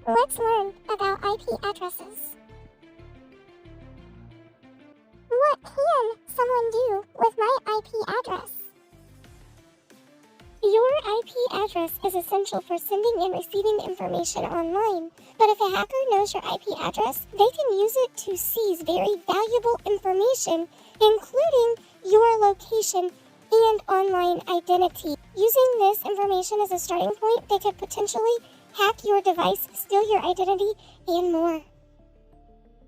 Let's learn about IP addresses. What can someone do with my IP address? Your IP address is essential for sending and receiving information online, but if a hacker knows your IP address, they can use it to seize very valuable information, including your location and online identity. Using this information as a starting point, they could potentially hack your device, steal your identity, and more.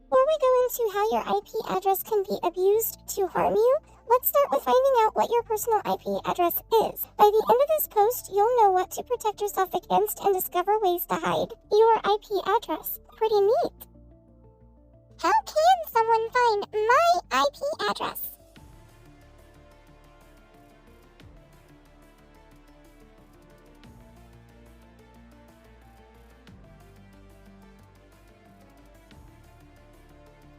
Before we go into how your IP address can be abused to harm you, let's start with finding out what your personal IP address is. By the end of this post, you'll know what to protect yourself against and discover ways to hide your IP address. Pretty neat. How can someone find my IP address?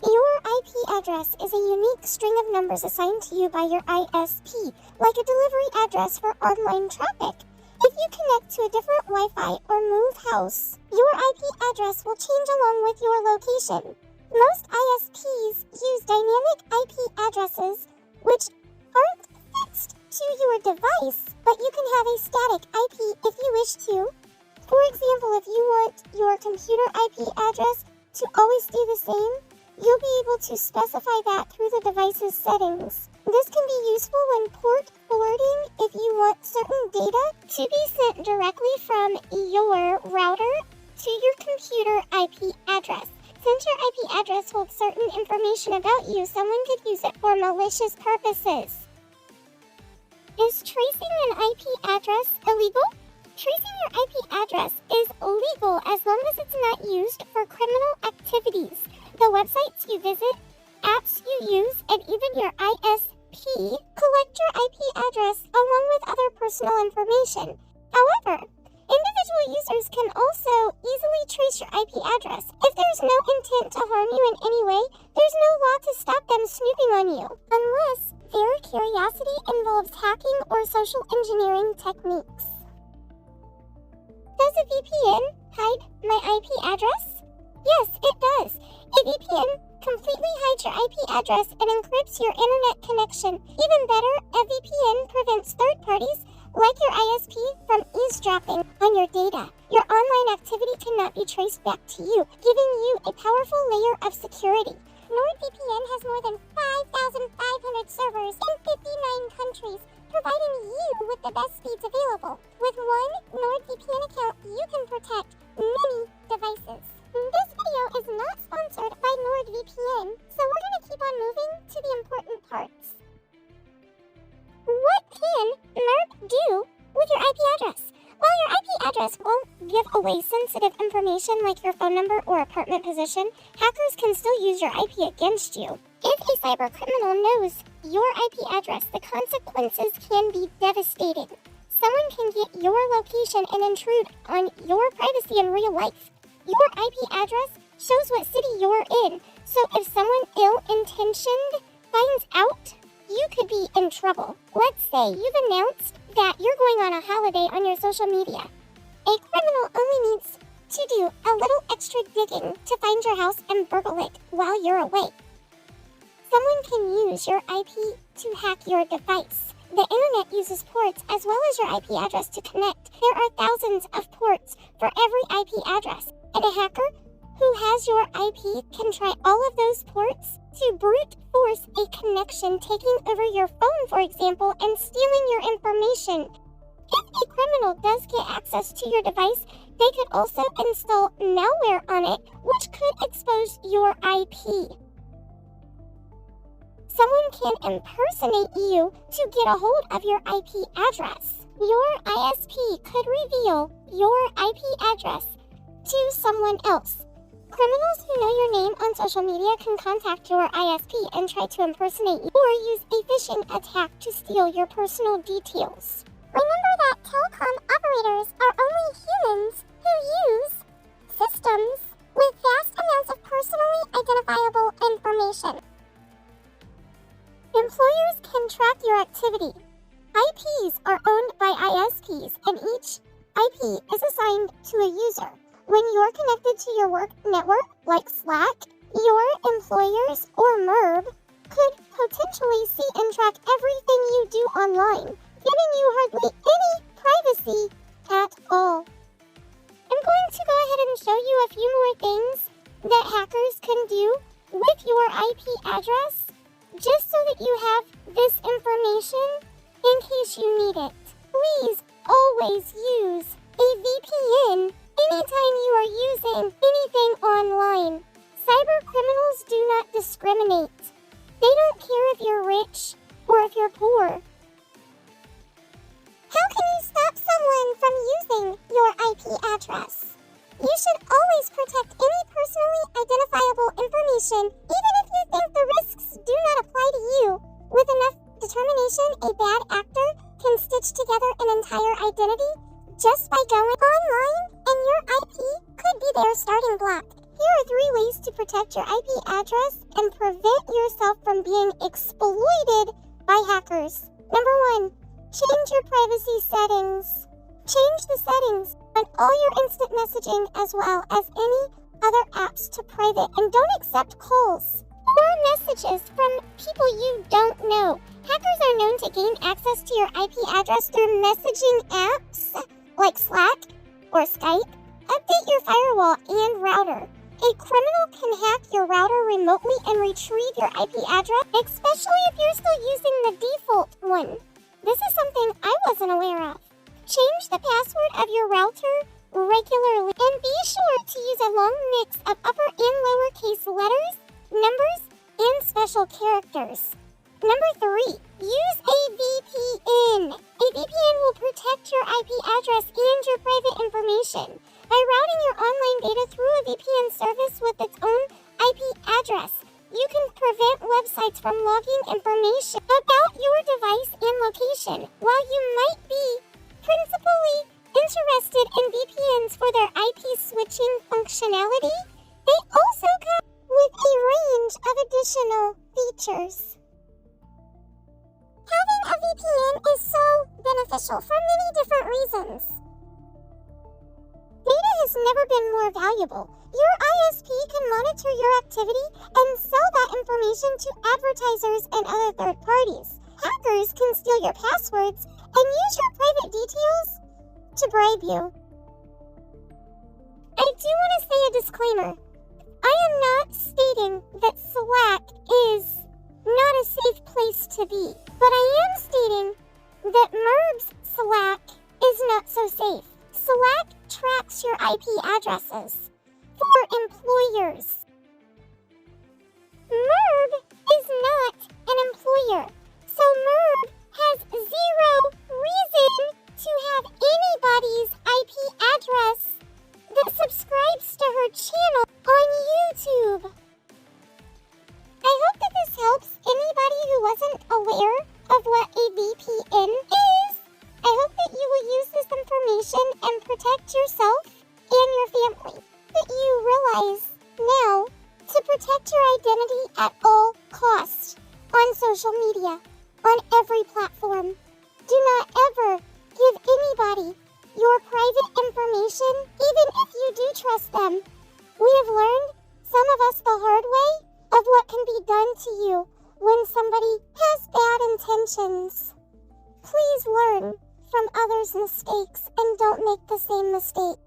Your IP address is a unique string of numbers assigned to you by your ISP, like a delivery address for online traffic. If you connect to a different Wi-Fi or move house, your IP address will change along with your location. Most ISPs use dynamic IP addresses, which aren't fixed to your device, but you can have a static IP if you wish to. For example, if you want your computer IP address to always stay the same, you'll be able to specify that through the device's settings. This can be useful when port forwarding if you want certain data to be sent directly from your router to your computer IP address. Since your IP address holds certain information about you, someone could use it for malicious purposes. Is tracing an IP address illegal? Tracing your IP address is legal as long as it's not used for criminal activities. The websites you visit, apps you use, and even your ISP collect your IP address along with other personal information. However, individual users can also easily trace your IP address. If there's no intent to harm you in any way, there's no law to stop them snooping on you, unless their curiosity involves hacking or social engineering techniques. Does a VPN hide my IP address? Yes, it does. A VPN completely hides your IP address and encrypts your internet connection. Even better, a VPN prevents third parties, like your ISP, from eavesdropping on your data. Your online activity cannot be traced back to you, giving you a powerful layer of security. NordVPN has more than 5,500 servers in 59 countries, providing you with the best speeds available. With one NordVPN account, you can protect many devices. This video is not sponsored by NordVPN, so we're going to keep on moving to the important parts. What can MERB do with your IP address? While your IP address won't give away sensitive information like your phone number or apartment position, hackers can still use your IP against you. If a cyber criminal knows your IP address, the consequences can be devastating. Someone can get your location and intrude on your privacy in real life. Your IP address shows what city you're in, so if someone ill-intentioned finds out, you could be in trouble. Let's say you've announced that you're going on a holiday on your social media. A criminal only needs to do a little extra digging to find your house and burgle it while you're away. Someone can use your IP to hack your device. The internet uses ports as well as your IP address to connect. There are thousands of ports for every IP address, and a hacker who has your IP can try all of those ports to brute force a connection, taking over your phone, for example, and stealing your information. If a criminal does get access to your device, they could also install malware on it, which could expose your IP. Someone can impersonate you to get a hold of your IP address. Your ISP could reveal your IP address to someone else. Criminals who know your name on social media can contact your ISP and try to impersonate you or use a phishing attack to steal your personal details. Remember that telecom operators are only humans who use systems with vast amounts of personally identifiable information. Employers can track your activity. IPs are owned by ISPs, and each IP is assigned to a user. When you're connected to your work network, like Slack, your employers or MERB could potentially see and track everything you do online, giving you hardly any privacy at all. I'm going to go ahead and show you a few more things that hackers can do with your IP address, just so that you have this information in case you need it. Please always use a VPN anytime you are using anything online. Cyber criminals do not discriminate. They don't care if you're rich or if you're poor. How can you stop someone from using your IP address? You should always protect any personally identifiable information, even if you think the risks do not apply to you. With enough determination, a bad actor can stitch together an entire identity just by going online, and your IP could be their starting block. Here are 3 ways to protect your IP address and prevent yourself from being exploited by hackers. Number 1, change your privacy settings. Change the settings on all your instant messaging as well as any other apps to private, and don't accept calls or messages from people you don't know. Hackers are known to gain access to your IP address through messaging apps like Slack or Skype. Update your firewall and router. A criminal can hack your router remotely and retrieve your IP address, especially if you're still using the default one. This is something I wasn't aware of. Change the password of your router regularly, and be sure to use a long mix of upper and lowercase letters, numbers, and special characters. Number 3, use a VPN. A VPN will protect your IP address and your private information. By routing your online data through a VPN service with its own IP address, you can prevent websites from logging information about your device and location. While you might be principally interested in VPNs for their IP switching functionality, they also come with a range of additional features. Having a VPN is so beneficial for many different reasons. Data has never been more valuable. Your ISP can monitor your activity and sell that information to advertisers and other third parties. Hackers can steal your passwords and use your private details to bribe you. I do want to say a disclaimer. I am not stating that Slack is not a safe place to be, but I am stating that MERB's Slack is not so safe. Slack tracks your IP addresses for employers. MERB is not an employer, so MERB has zero reason to have anybody's IP address that subscribes to her channel on YouTube. I hope that this helps anybody who wasn't aware of what a VPN is. I hope that you will use this information and protect yourself and your family. That you realize now to protect your identity at all costs on social media, on every platform. Do not ever give anybody your private information, even if you do trust them. We have learned, some of us the hard way, of what can be done to you when somebody has bad intentions. Please learn from others' mistakes and don't make the same mistake.